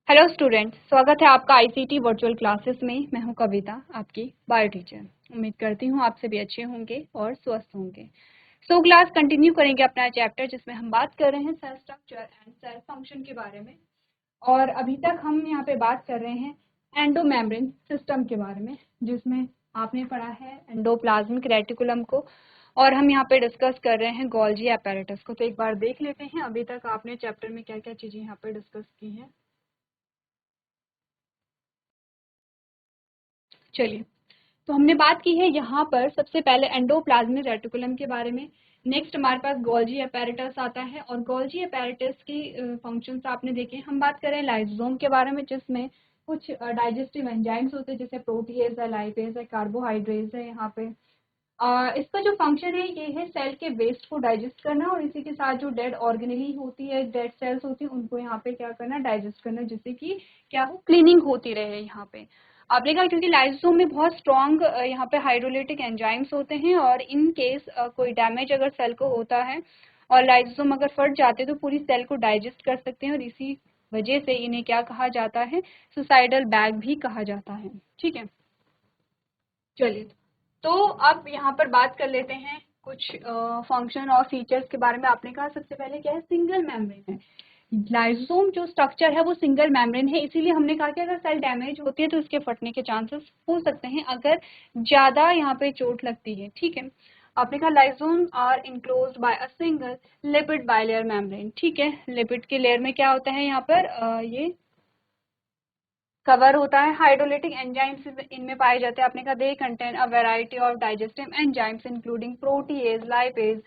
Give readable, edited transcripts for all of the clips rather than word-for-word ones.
Hello student, स्वागत है आपका आईसीटी वर्चुअल क्लासेस में। मैं हूं कविता, आपकी बायो टीचर। उम्मीद करती हूं आप सभी अच्छे होंगे और स्वस्थ होंगे। क्लास कंटिन्यू करेंगे अपना चैप्टर जिसमें हम बात कर रहे हैं cell structure and cell function के बारे में। और अभी तक हम यहाँ पे बात कर रहे हैं एंडोमेम्ब्रेन सिस्टम के बारे में, जिसमें आपने पढ़ा है एंडोप्लाज्मिक रेटिकुलम को, और हम यहाँ पे डिस्कस कर रहे हैं गोल्जी अपैरेटस को। तो एक बार देख लेते हैं अभी तक आपने चैप्टर में क्या क्या चीजें यहाँ पे डिस्कस की हैं। चलिए, तो हमने बात की है यहाँ पर सबसे पहले एंडोप्लाज्मिक रेटिकुलम के बारे में। नेक्स्ट हमारे पास गोल्जी अपैरेटस आता है, और गोल्जी अपैरेटस की फंक्शंस आपने देखे। हम बात करें लाइसोसोम के बारे में, जिसमें कुछ डाइजेस्टिव एंजाइम्स होते हैं, जैसे प्रोटीएज है, लाइपेज है, कार्बोहाइड्रेट्स है। यहाँ पे इसका जो फंक्शन है ये है सेल के वेस्ट को डाइजेस्ट करना, और इसी के साथ जो डेड ऑर्गेनेली होती है, डेड सेल्स होती है, उनको यहाँ पे क्या करना, डाइजेस्ट करना, जिससे कि क्या हो, क्लीनिंग होती रहे। यहाँ पे आपने कहा क्योंकि लाइसोसोम में बहुत स्ट्रॉन्ग यहाँ पे हाइड्रोलाइटिक एंजाइम्स होते हैं, और इन केस कोई डैमेज अगर सेल को होता है और लाइसोसोम अगर फट जाते हैं तो पूरी सेल को डाइजेस्ट कर सकते हैं, और इसी वजह से इन्हें क्या कहा जाता है, सुसाइडल बैग भी कहा जाता है। ठीक है, चलिए, तो अब यहाँ पर बात कर लेते हैं कुछ फंक्शन और फीचर्स के बारे में। आपने कहा सबसे पहले क्या है, सिंगल मेम्ब्रेन है। लाइसोसोम जो स्ट्रक्चर है वो सिंगल मेम्ब्रेन है, इसीलिए हमने कहा कि अगर सेल डैमेज होती है तो उसके फटने के चांसेस हो सकते हैं अगर ज्यादा यहाँ पे चोट लगती है। ठीक है, आपने कहा lysosome are enclosed by a single lipid bilayer membrane. ठीक है, लिपिड के लेयर में क्या होता है, यहाँ पर ये कवर होता है। हाइड्रोलाइटिक एंजाइम्स इनमें पाए जाते हैं। आपने कहा they contain a variety of digestive enzymes including protease, lipase,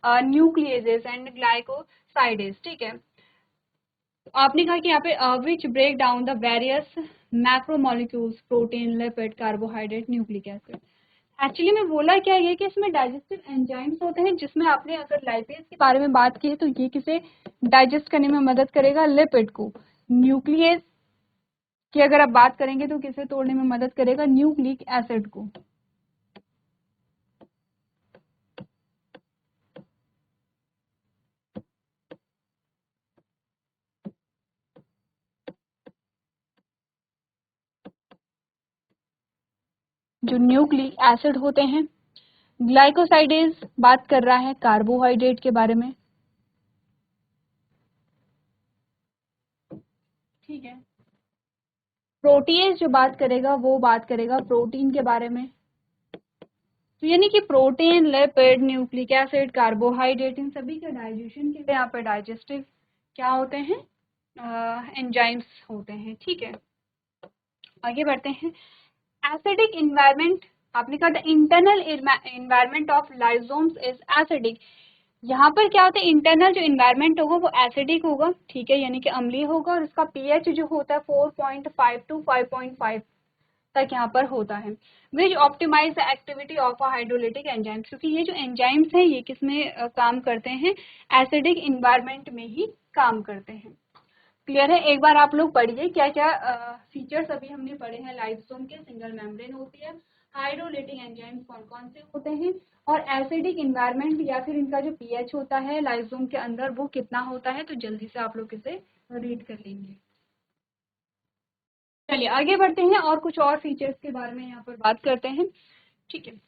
nucleases and glycosidase. ठीक है, आपने कहा कि यहाँ पे which break down the various macromolecules, protein, lipid, carbohydrate, nucleic acid. Actually में बोला क्या है कि इसमें डाइजेस्टिव एंजाइम्स होते हैं, जिसमें आपने अगर लाइपेज के बारे में बात की है तो ये किसे डाइजेस्ट करने में मदद करेगा, लिपिड को। न्यूक्लियस की अगर आप बात करेंगे तो किसे तोड़ने में मदद करेगा, न्यूक्लिक एसिड को। जो न्यूक्लिक एसिड होते हैं। ग्लाइकोसाइडेज बात कर रहा है कार्बोहाइड्रेट के बारे में। ठीक है, प्रोटीएज जो बात करेगा वो बात करेगा प्रोटीन के बारे में। तो यानी कि protein, lipid, nucleic acid, carbohydrate, इन सभी के डाइजेशन के लिए यहाँ पे डाइजेस्टिव क्या होते हैं, एंजाइम्स होते हैं। ठीक है, आगे बढ़ते हैं। एसिडिक इन्वायरमेंट, आपने कहा the internal environment of lysosomes is acidic. यहाँ पर क्या होता है, इंटरनल जो इन्वायरमेंट होगा वो एसिडिक होगा। ठीक है, यानी कि अम्लीय होगा, और इसका पीएच जो होता है 4.5 to 5.5 तक यहाँ पर होता है। Which optimize the activity of a hydrolytic enzymes, क्योंकि ये जो एंजाइम्स हैं ये किसमें काम करते हैं, एसिडिक इन्वायरमेंट में ही काम करते हैं। क्लियर है? एक बार आप लोग पढ़िए क्या क्या फीचर्स अभी हमने पढ़े हैं लाइसोसोम के। सिंगल मेम्ब्रेन होती है, हाइड्रोलाइटिक एंजाइम्स कौन कौन से होते हैं, और एसिडिक इन्वायरमेंट या फिर इनका जो पीएच होता है लाइसोसोम के अंदर वो कितना होता है। तो जल्दी से आप लोग इसे रीड कर लेंगे। चलिए आगे बढ़ते हैं और कुछ और फीचर्स के बारे में यहाँ पर बात करते हैं। ठीक है,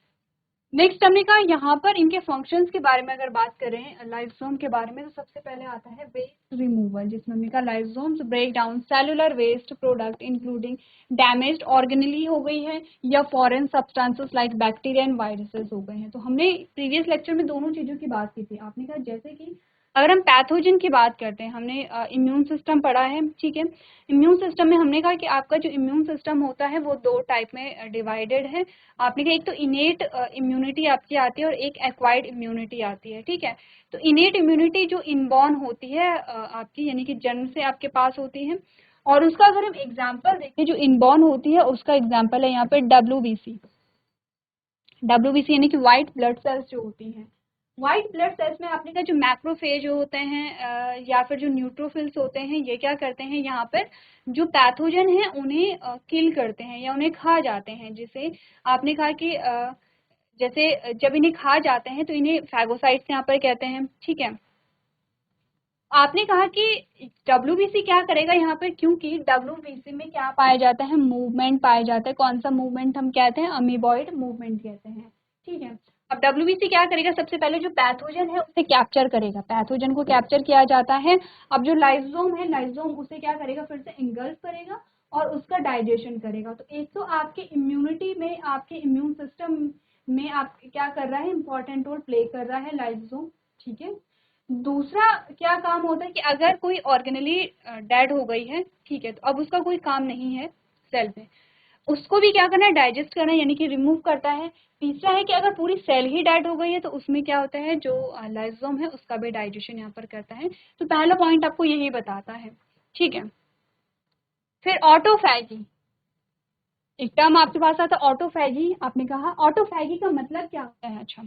नेक्स्ट हमने कहा यहाँ पर इनके फंक्शंस के बारे में अगर बात करें लाइसोसोम के बारे में, तो सबसे पहले आता है वेस्ट रिमूवल, जिसमें हमने कहा lysosomes break down cellular waste product including damaged organelle हो गई है या foreign substances like bacteria and viruses हो गए हैं। तो हमने प्रीवियस लेक्चर में दोनों चीजों की बात की थी। आपने कहा जैसे कि अगर हम पैथोजन की बात करते हैं, हमने इम्यून सिस्टम पढ़ा है। ठीक है, इम्यून सिस्टम में हमने कहा कि आपका जो इम्यून सिस्टम होता है वो दो टाइप में डिवाइडेड है। आपने कहा एक तो इनेट इम्यूनिटी आपकी आती है और एक एक्वायर्ड इम्यूनिटी आती है। ठीक है, तो इनेट इम्यूनिटी जो इनबॉर्न होती है आपकी, यानी कि जन्म से आपके पास होती है, और उसका अगर हम एग्जाम्पल देखें जो इनबॉर्न होती है उसका एग्जाम्पल है यहाँ पे WBC। WBC यानी कि व्हाइट ब्लड सेल्स जो होती हैं। व्हाइट ब्लड सेल्स में आपने कहा जो मैक्रोफेज होते हैं या फिर जो न्यूट्रोफिल्स होते हैं, ये क्या करते हैं, यहाँ पर जो पैथोजन है उन्हें किल करते हैं या उन्हें खा जाते हैं। जिसे आपने कहा कि जैसे जब इन्हें खा जाते हैं तो इन्हें फैगोसाइट्स यहाँ पर कहते हैं। ठीक है, आपने कहा कि WBC क्या करेगा यहाँ पर, क्योंकि WBC में क्या पाया जाता है, मूवमेंट पाया जाता है। कौन सा मूवमेंट हम कहते हैं, अमीबॉइड मूवमेंट कहते हैं, ठीक है। अब WBC क्या करेगा, सबसे पहले जो पैथोजन है उसे कैप्चर करेगा, पैथोजन को कैप्चर किया जाता है। अब जो लाइसोम है, लाइसोम उसे क्या करेगा, फिर से इंगल्फ करेगा और उसका डाइजेशन करेगा। तो एक तो आपके इम्यूनिटी में, आपके इम्यून सिस्टम में आप क्या कर रहा है, इंपॉर्टेंट रोल प्ले कर रहा है लाइसोम, ठीक है। दूसरा क्या काम होता है कि अगर कोई ऑर्गेनली डेड हो गई है, ठीक है, तो अब उसका कोई काम नहीं है सेल में, उसको भी क्या करना है, डाइजेस्ट करना है, यानी कि रिमूव करता है। तीसरा है कि अगर पूरी सेल ही डेड हो गई है तो उसमें क्या होता है, जो लाइसोम है उसका भी डाइजेशन यहाँ पर करता है। तो पहला पॉइंट आपको यही बताता है, ठीक है। फिर ऑटोफैगी, एक टर्म आपके पास आता है ऑटोफैगी। आपने कहा ऑटोफैगी का मतलब क्या होता है। अच्छा,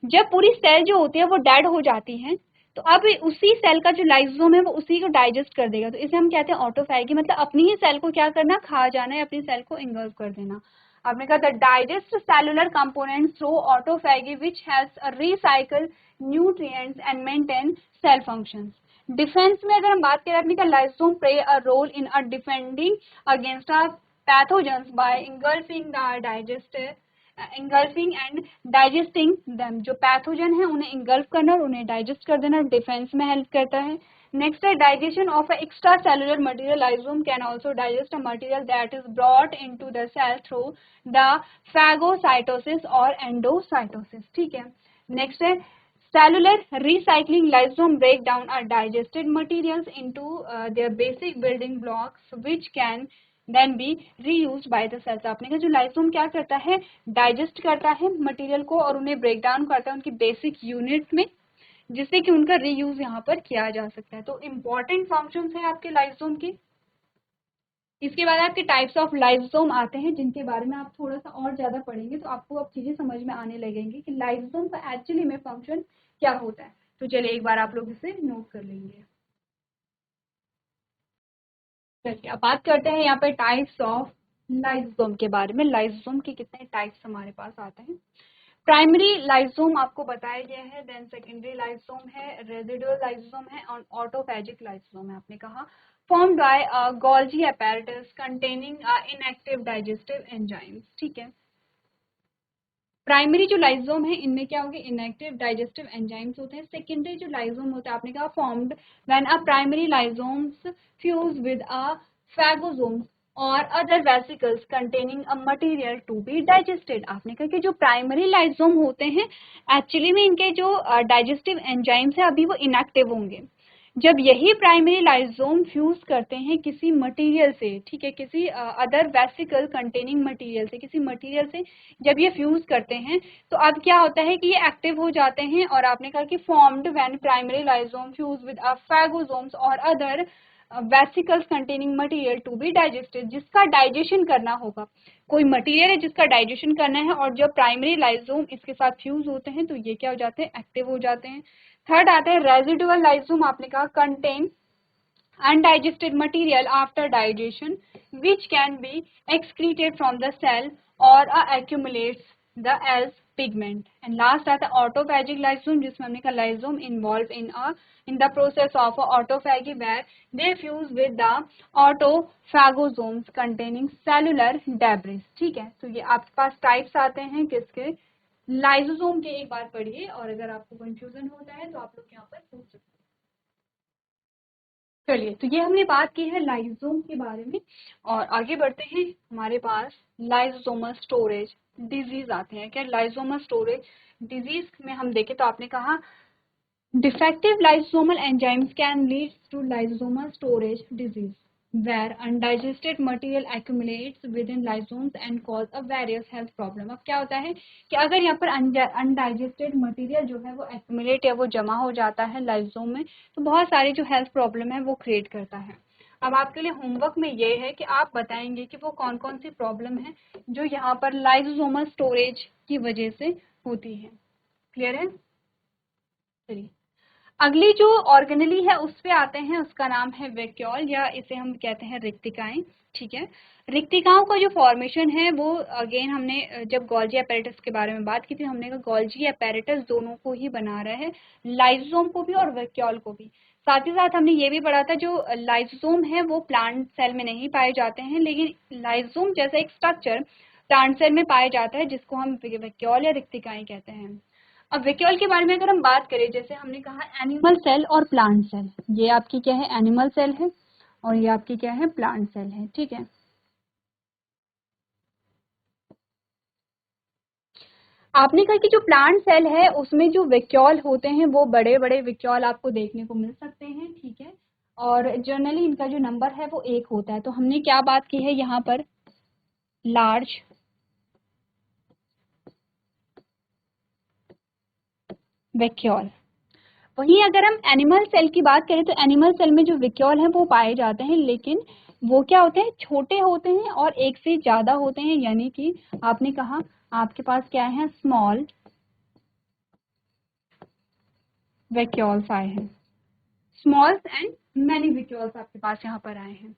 जब पूरी सेल जो होती है वो डेड हो जाती है, तो अब उसी सेल का जो लाइसोम है वो उसी को डाइजेस्ट कर देगा, तो इसे हम कहते हैं ऑटोफैगी। मतलब अपनी ही सेल को क्या करना, खा जाना है, अपनी सेल को इंगल्फ कर देना। आपने कहा the digest cellular components through autophagy which helps recycle nutrients and maintain cell functions. Defence में अगर हम बात करें, आपने कहा lysosome play a role in a defending against a pathogens by engulfing the digestive, engulfing and digesting them. जो pathogen है उन्हें इंगल्फ करना और उन्हें डाइजेस्ट कर देना डिफेंस में हेल्प करता है। नेक्स्ट है digestion of extra cellular material. Lysosome can also digest a material that is brought into the cell through the phagocytosis और एंडोसाइटोसिस, ठीक है। नेक्स्ट है cellular recycling. Lysosome break down our digested materials into their basic building blocks which can then be reused by the cells. आपने कहा जो लाइसोम क्या करता है, डाइजेस्ट करता है मटेरियल को और उन्हें ब्रेक डाउन करता है उनकी बेसिक यूनिट में, जिससे कि उनका रीयूज यहाँ पर किया जा सकता है। तो इम्पॉर्टेंट फंक्शंस है आपके लाइसोम की। इसके बाद आपके टाइप्स ऑफ लाइसोम आते हैं, जिनके बारे में आप थोड़ा सा और ज्यादा पढ़ेंगे तो आपको अब चीजें समझ में आने लगेंगी कि लाइसोम का एक्चुअली में फंक्शन क्या होता है। तो चलिए एक बार आप लोग इसे नोट कर लेंगे। चलिए अब बात करते हैं यहाँ पर टाइप्स ऑफ लाइसोम के बारे में। लाइसोम के कितने टाइप्स हमारे पास आते हैं। प्राइमरी लाइसोम आपको बताया गया है, देन सेकेंडरी लाइसोम है, रेजिडुअल लाइसोम है और ऑटोफैजिक लाइसोम है। आपने कहा formed by Golgi apparatus containing inactive digestive enzymes, ठीक है। प्राइमरी जो लाइसोम है इनमें क्या होंगे, इनएक्टिव डाइजेस्टिव एंजाइम्स होते हैं। सेकेंडरी जो लाइसोम होता है, आपने कहा formed when a primary lysosomes fuse with a phagosomes और other vesicles containing a material to be digested. आपने कहा कि जो प्राइमरी लाइसोम होते हैं एक्चुअली में इनके जो डाइजेस्टिव एंजाइम्स है अभी वो इनएक्टिव होंगे। जब यही प्राइमरी लाइसोम फ्यूज करते हैं किसी मटेरियल से, ठीक है, किसी अदर वेसिकल कंटेनिंग मटेरियल से, किसी मटेरियल से जब ये फ्यूज करते हैं तो अब क्या होता है कि ये एक्टिव हो जाते हैं। और आपने कहा कि formed when primary lysosome fuse with a phagosomes और other vesicles containing material to be digested, जिसका डाइजेशन करना होगा। कोई मटेरियल है जिसका डाइजेशन करना है और जब प्राइमरी लाइसोम इसके साथ फ्यूज होते हैं तो ये क्या हो जाते हैं, एक्टिव हो जाते हैं। थर्ड आता है रेजिडुअल लाइसोम। आपने कहा contain undigested material after digestion which can be excreted from the cell or accumulates the as pigment. And last आता है autophagic lysosome, जिसमें हमने कहा lysosome involved in the process of autophagy where they fuse with the autophagosomes containing cellular debris, ठीक है। तो ये आपके पास टाइप्स आते हैं किसके, लाइसोसोम के। एक बार पढ़िए और अगर आपको कंफ्यूजन होता है तो आप लोग यहाँ पर पूछ सकते हैं। चलिए, तो ये हमने बात की है लाइसोम के बारे में और आगे बढ़ते हैं। हमारे पास लाइसोसोमल स्टोरेज डिजीज आते हैं। क्या लाइसोमल स्टोरेज डिजीज में हम देखें तो आपने कहा defective lysosomal enzymes can lead to lysosomal storage disease where undigested material accumulates within lysosomes and cause a various health problem। अब क्या होता है कि अगर यहाँ पर undigested material जो है वो accumulate या वो जमा हो जाता है लाइसोम में तो बहुत सारी जो हेल्थ प्रॉब्लम है वो क्रिएट करता है। अब आपके लिए होमवर्क में ये है कि आप बताएंगे कि वो कौन कौन सी प्रॉब्लम है जो यहाँ पर लाइसोसोमल स्टोरेज की वजह से होती है। क्लियर है। चलिए अगली जो ऑर्गेनली है उस पे आते हैं, उसका नाम है वैक्यूल या इसे हम कहते हैं रिक्तिकाएं, ठीक है। रिक्तिकाओं का जो फॉर्मेशन है वो अगेन हमने जब गोल्जी अपैरेटस के बारे में बात की थी हमने कहा गोल्जी अपैरेटस दोनों को ही बना रहा है, लाइसोसोम को भी और वैक्यूल को भी। साथ ही साथ हमने ये भी पढ़ा था जो लाइसोसोम है वो प्लांट सेल में नहीं पाए जाते हैं, लेकिन लाइसोसोम जैसा एक स्ट्रक्चर प्लांट सेल में पाया जाता है जिसको हम वैक्यूल या रिक्तिकाएं कहते हैं। अब वैक्यूल के बारे में अगर हम बात करें, जैसे हमने कहा एनिमल सेल और प्लांट सेल, ये आपकी क्या है एनिमल सेल है और ये आपकी क्या है प्लांट सेल है, ठीक है। आपने कहा कि जो प्लांट सेल है उसमें जो वैक्यूल होते हैं वो बड़े बड़े वैक्यूल आपको देखने को मिल सकते हैं, ठीक है, और जनरली इनका जो नंबर है वो 1 होता है। तो हमने क्या बात की है यहाँ पर, लार्ज वैक्यूल। वहीं अगर हम एनिमल सेल की बात करें तो एनिमल सेल में जो वैक्यूल हैं वो पाए जाते हैं, लेकिन वो क्या होते हैं, छोटे होते हैं और एक से ज़्यादा होते हैं, यानी कि आपने कहा आपके पास क्या है, स्मॉल वैक्यूल्स आए हैं, स्मॉल एंड मैनी वैक्यूल्स आपके पास यहाँ पर आए हैं।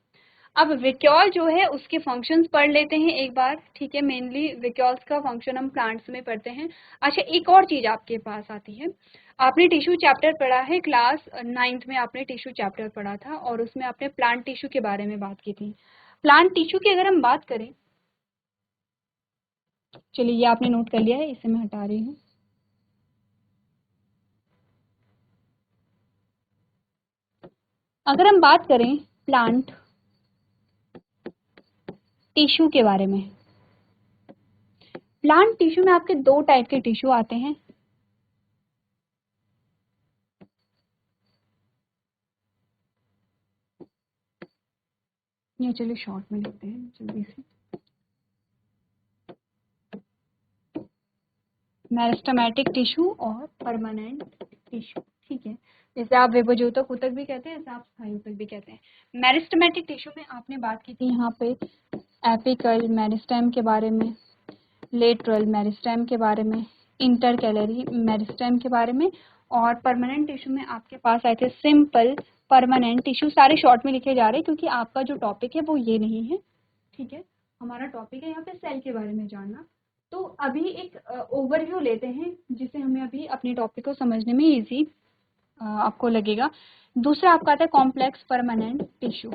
अब वैक्यूल जो है उसके फंक्शंस पढ़ लेते हैं एक बार, ठीक है। मेनली वैक्यूल्स का फंक्शन हम प्लांट्स में पढ़ते हैं। अच्छा, एक और चीज आपके पास आती है, आपने टिश्यू चैप्टर पढ़ा है, क्लास 9th में आपने टिश्यू चैप्टर पढ़ा था और उसमें आपने प्लांट टिश्यू के बारे में बात की थी। प्लांट टिश्यू की अगर हम बात करें, चलिए ये आपने नोट कर लिया है, इसे मैं हटा रही हूँ। अगर हम बात करें प्लांट टिश्यू के बारे में, प्लांट टिश्यू में आपके 2 टाइप के टिश्यू आते हैं। ये चलिए शॉर्ट में लिखते हैं जल्दी से, मेरिस्टेमेटिक टिश्यू और परमानेंट टिश्यू, ठीक है। जैसे आप विभोज्योतक ऊतक भी कहते हैं, जैसे आप स्थायी ऊतक भी कहते हैं। मेरिस्टेमेटिक टिश्यू में आपने बात की थी यहाँ पे एपिकल मेरिस्टेम के बारे में, लेटरल मेरिस्टेम के बारे में, इंटरकैलरी मेरिस्टेम के बारे में, और परमानेंट टिश्यू में आपके पास आए थे सिंपल परमानेंट टिश्यू। सारे शॉर्ट में लिखे जा रहे हैं क्योंकि आपका जो टॉपिक है वो ये नहीं है, ठीक है। हमारा टॉपिक है यहाँ पे सेल के बारे में जानना। तो अभी एक ओवरव्यू लेते हैं जिससे हमें अभी अपने टॉपिक को समझने में इजी आपको लगेगा। दूसरा आपका आता है complex permanent tissue.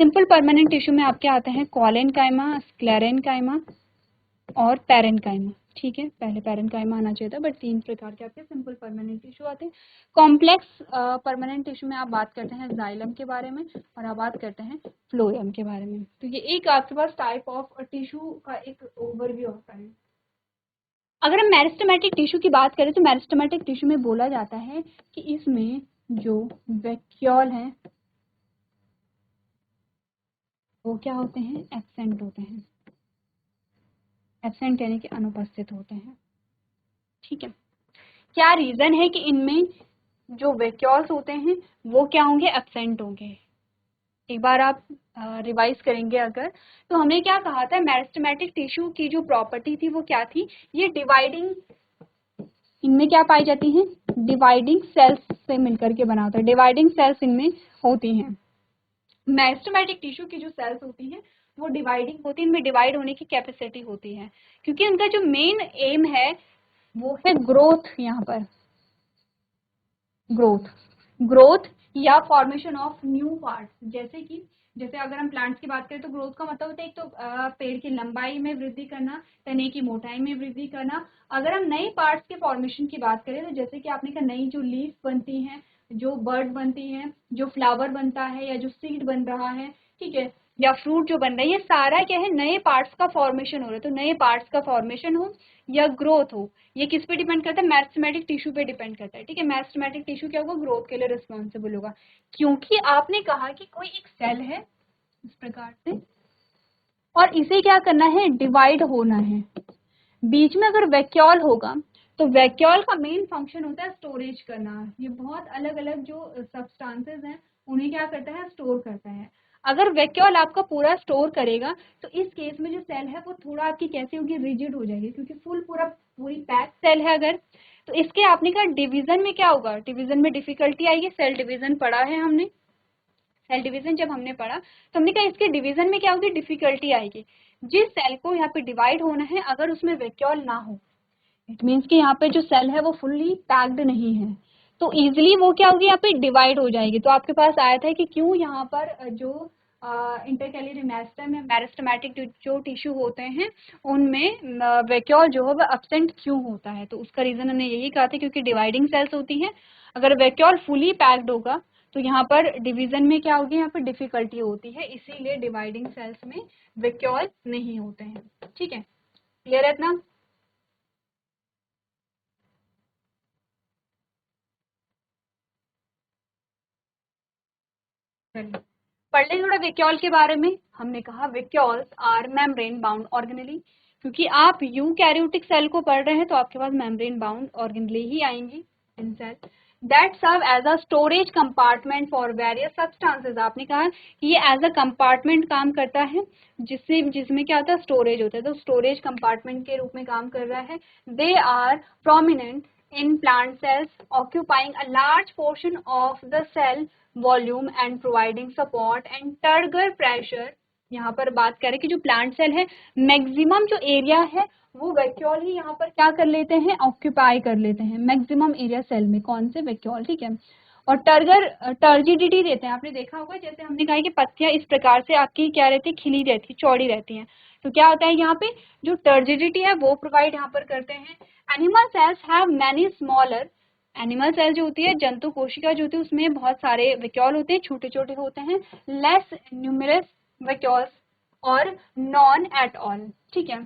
Simple permanent tissue में आपके आते हैं कॉलेनकाइमा, स्क्लेरेनकाइमा और पैरेनकाइमा, ठीक है। पहले पैरेनकाइमा आना चाहिए था, बट 3 प्रकार के आपके सिंपल परमानेंट टिश्यू आते हैं। कॉम्प्लेक्स परमानेंट टिश्यू में आप बात करते हैं जाइलम के बारे में और आप बात करते हैं फ्लोएम के बारे में। तो ये एक आपके पास टाइप ऑफ टिश्यू का एक ओवरव्यू होता है। अगर हम मेरिस्टेमेटिक टिश्यू की बात करें तो मेरिस्टेमेटिक टिश्यू में बोला जाता है कि इसमें जो वैक्यूल हैं वो क्या होते हैं, एब्सेंट होते हैं। एब्सेंट यानी कि अनुपस्थित होते हैं, ठीक है। क्या रीजन है कि इनमें जो वैक्यूल्स होते हैं वो क्या होंगे, एब्सेंट होंगे। एक बार आप रिवाइज करेंगे अगर, तो हमने क्या कहा था, मेरिस्टेमेटिक टिश्यू की जो प्रॉपर्टी थी वो क्या थी, ये डिवाइडिंग, इनमें क्या पाई जाती हैं, डिवाइडिंग सेल्स से मिलकर के बना होता है, डिवाइडिंग सेल्स इनमें होती हैं। मेरिस्टेमेटिक टिश्यू की जो सेल्स होती हैं वो डिवाइडिंग होती है, इनमें डिवाइड होने की कैपेसिटी होती है, क्योंकि उनका जो मेन एम है वो है ग्रोथ। यहाँ पर ग्रोथ, ग्रोथ या फॉर्मेशन ऑफ न्यू पार्ट्स। जैसे कि जैसे अगर हम प्लांट्स की बात करें तो ग्रोथ का मतलब होता है एक तो पेड़ की लंबाई में वृद्धि करना, तने की मोटाई में वृद्धि करना। अगर हम नए पार्ट्स के फॉर्मेशन की बात करें तो जैसे कि आपने कहा नई जो लीफ बनती हैं, जो बर्ड बनती हैं, जो फ्लावर बनता है या जो सीड बन रहा है, ठीक है, या फ्रूट जो बन रहा है, ये सारा क्या है, नए पार्ट्स का फॉर्मेशन हो रहा है। तो नए पार्ट्स का फॉर्मेशन हो या ग्रोथ हो, ये किस पे डिपेंड करता है, मेरिस्टेमेटिक टिश्यू पे डिपेंड करता है, ठीक है। मेरिस्टेमेटिक टिश्यू क्या होगा, ग्रोथ के लिए रिस्पॉन्सिबल होगा, क्योंकि आपने कहा कि कोई एक सेल है इस प्रकार से और इसे क्या करना है, डिवाइड होना है। बीच में अगर वैक्यूल होगा तो वैक्यूल का मेन फंक्शन होता है स्टोरेज करना। ये बहुत अलग अलग जो सब्सटेंसेस हैं उन्हें क्या करता है, स्टोर करता है। अगर वैक्यूल आपका पूरा स्टोर करेगा तो इस केस में जो सेल है वो थोड़ा आपकी कैसी होगी, रिजिड हो जाएगी, क्योंकि पूरी पैक सेल है। अगर तो इसके आपने कहा डिवीजन में क्या होगा, डिवीजन में डिफिकल्टी आएगी। सेल डिवीजन पढ़ा है हमने, सेल डिवीजन जब हमने पढ़ा तो हमने कहा इसके डिवीजन में क्या होगी, डिफिकल्टी आएगी। जिस सेल को यहाँ पे डिवाइड होना है अगर उसमें वैक्यूल ना हो, इट मीन्स कि यहाँ पे जो सेल है वो फुल्ली पैक्ड नहीं है, तो इजिली वो क्या होगी यहाँ पे डिवाइड हो जाएगी। तो आपके पास आया था कि क्यों यहाँ पर जो इंटरकैलियरी मेरिस्टेम या मेरिस्टेमेटिक जो टिश्यू होते हैं उनमें वैक्यूल जो है वो एब्सेंट क्यों होता है। तो उसका रीजन हमने यही कहा था क्योंकि डिवाइडिंग सेल्स होती हैं। अगर वैक्यूल फुली पैक्ड होगा तो यहाँ पर डिवीजन में क्या होगी, यहाँ पर डिफिकल्टी होती है, इसीलिए डिवाइडिंग सेल्स में वैक्यूल नहीं होते हैं। ठीक है, क्लियर है इतना? चलिए पढ़ लें थोड़ा वैक्यूल के बारे में। हमने कहा vacuoles are membrane bound organelle, क्योंकि आप यूकैरियोटिक सेल को पढ़ रहे हैं तो आपके पास मेम्ब्रेन बाउंड ऑर्गेनेली ही आएंगी in cell that serve as a storage compartment for various substances. आपने कहा कि ये एज अ कंपार्टमेंट काम करता है जिसमें क्या होता है, स्टोरेज होता है, तो स्टोरेज कंपार्टमेंट के रूप में काम कर रहा है। They are prominent in plant cells occupying a large portion of the cell volume and providing support and turgor pressure। यहाँ पर बात करें कि जो प्लांट सेल है मैक्सिमम जो एरिया है वो वैक्यूल ही यहाँ पर क्या कर लेते हैं, ऑक्यूपाई कर लेते हैं मैक्सिमम एरिया सेल में। कौन से? वैक्यूल। ठीक है, और टर्जिडिटी देते हैं। आपने देखा होगा जैसे हमने कहा कि पत्तियां इस प्रकार से आपकी क्या रहती है, खिली रहती है, चौड़ी रहती हैं, तो क्या होता है यहाँ पे जो टर्जिडिटी है वो प्रोवाइड यहाँ पर करते हैं। Animal cells have many smaller, animal cell जो होती है, जंतु कोशिका जो होती है उसमें बहुत सारे वैक्यूल होते हैं, छोटे छोटे होते हैं, लेस न्यूमरस वैक्यूल्स और नॉन एट ऑल। ठीक है,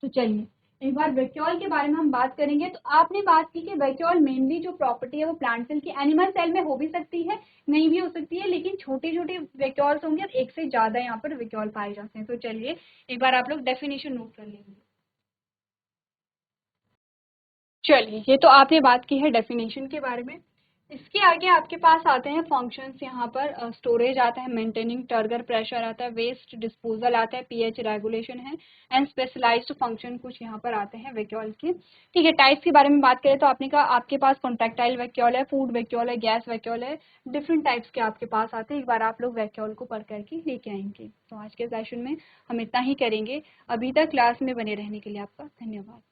तो चलिए एक बार वैक्यूल के बारे में हम बात करेंगे। तो आपने बात की कि वैक्यूल मेनली जो प्रॉपर्टी है वो प्लांट सेल की, एनिमल सेल में हो भी सकती है, नहीं भी हो सकती है, लेकिन छोटे छोटे वैक्यूल्स होंगे और एक से ज्यादा यहाँ पर वैक्यूल पाए जाते हैं। तो चलिए एक बार आप लोग डेफिनेशन नोट कर लेंगे। चलिए ये तो आपने बात की है डेफिनेशन के बारे में। इसके आगे आपके पास आते हैं फंक्शंस। यहाँ पर स्टोरेज आता है, मेंटेनिंग टर्गर प्रेशर आता है, वेस्ट डिस्पोजल आता है, पीएच रेगुलेशन है, एंड स्पेशलाइज्ड फंक्शन कुछ यहाँ पर आते हैं वैक्यूल के। ठीक है, टाइप्स के बारे में बात करें तो आपने कहा आपके पास कॉन्ट्रैक्टाइल वैक्यूल है, फूड वैक्यूल है, गैस वैक्यूल है, डिफरेंट टाइप्स के आपके पास आते हैं। एक बार आप लोग वैक्यूल को पढ़ करके लेके आएंगे। तो आज के सेशन में हम इतना ही करेंगे। अभी तक क्लास में बने रहने के लिए आपका धन्यवाद।